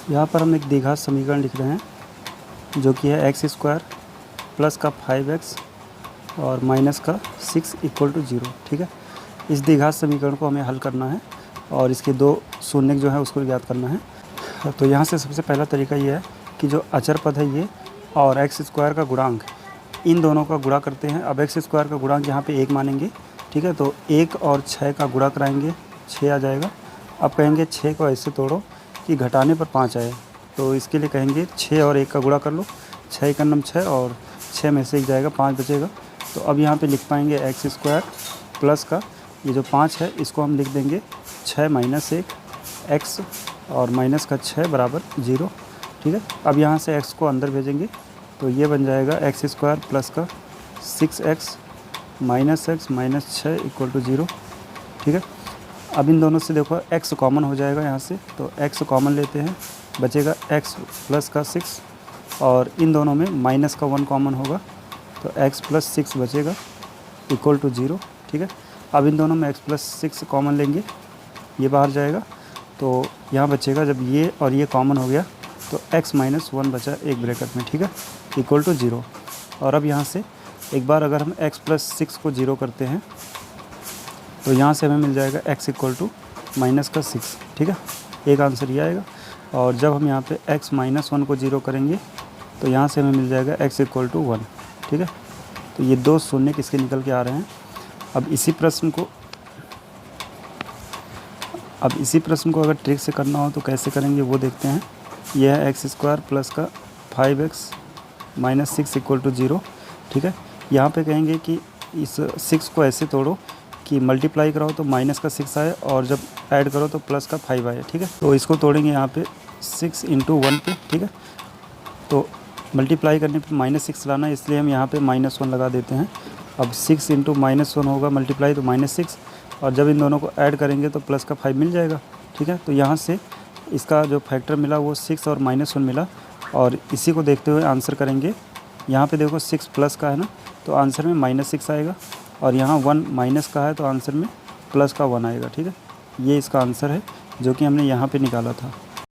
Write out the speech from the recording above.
यहाँ पर हम एक द्विघात समीकरण लिख रहे हैं जो कि है एक्स स्क्वायर प्लस का 5x और माइनस का 6 इक्वल टू 0। ठीक है, इस द्विघात समीकरण को हमें हल करना है और इसके दो शून्य जो है उसको ज्ञात करना है। तो यहाँ से सबसे पहला तरीका ये है कि जो अचर पद है ये और एक्स स्क्वायर का गुणांक, इन दोनों का गुणा करते हैं। अब एक्स स्क्वायर का गुणांक यहाँ पे 1 मानेंगे। ठीक है, तो 1 और 6 का गुणा कराएंगे, 6 आ जाएगा। अब कहेंगे 6 को ऐसे तोड़ो कि घटाने पर 5 आए, तो इसके लिए कहेंगे 6 और 1 का गुणा कर लो। 6 का नम 6 और 6 में से 1 जाएगा, 5 बचेगा। तो अब यहाँ पे लिख पाएंगे एक्स स्क्वायर प्लस का ये जो 5 है इसको हम लिख देंगे 6 माइनस 1 एक्स और माइनस का 6 बराबर 0। ठीक है, अब यहाँ से x को अंदर भेजेंगे तो ये बन जाएगा एक्स स्क्वायर प्लस का 6x minus x minus 6 equal to 0। ठीक है, अब इन दोनों से देखो x कॉमन हो जाएगा यहाँ से, तो x कॉमन लेते हैं, बचेगा x प्लस का 6 और इन दोनों में माइनस का 1 कॉमन होगा तो x प्लस 6 बचेगा इक्वल टू 0। ठीक है, अब इन दोनों में x प्लस 6 कॉमन लेंगे, ये बाहर जाएगा तो यहाँ बचेगा, जब ये और ये कॉमन हो गया तो x माइनस 1 बचा एक ब्रैकेट में। ठीक है, इक्वल टू 0। और अब यहाँ से एक बार अगर हम x प्लस 6 को 0 करते हैं तो यहाँ से हमें मिल जाएगा x इक्वल टू माइनस का 6। ठीक है, एक आंसर ये आएगा। और जब हम यहाँ पे x माइनस 1 को 0 करेंगे तो यहाँ से हमें मिल जाएगा x इक्वल टू 1। ठीक है, तो ये दो शून्य किसके निकल के आ रहे हैं। अब इसी प्रश्न को अगर ट्रिक से करना हो तो कैसे करेंगे वो देखते हैं। यह है एक्स स्क्वायर प्लस का 5x माइनस 6 इक्वल टू 0। ठीक है, यहाँ पे कहेंगे कि इस 6 को ऐसे तोड़ो कि मल्टीप्लाई कराओ तो माइनस का 6 आए और जब ऐड करो तो प्लस का 5 आए। ठीक है, तो इसको तोड़ेंगे यहाँ पे 6 इंटू 1 पे। ठीक है, तो मल्टीप्लाई करने पे माइनस 6 लाना है, इसलिए हम यहाँ पे माइनस 1 लगा देते हैं। अब 6 इंटू माइनस 1 होगा मल्टीप्लाई तो माइनस 6, और जब इन दोनों को ऐड करेंगे तो प्लस का 5 मिल जाएगा। ठीक है, तो यहाँ से इसका जो फैक्टर मिला वो 6 और माइनस 1 मिला, और इसी को देखते हुए आंसर करेंगे। यहाँ पे देखो 6 प्लस का है ना, तो आंसर में माइनस 6 आएगा, और यहाँ 1 माइनस का है तो आंसर में प्लस का 1 आएगा। ठीक है, ये इसका आंसर है जो कि हमने यहाँ पे निकाला था।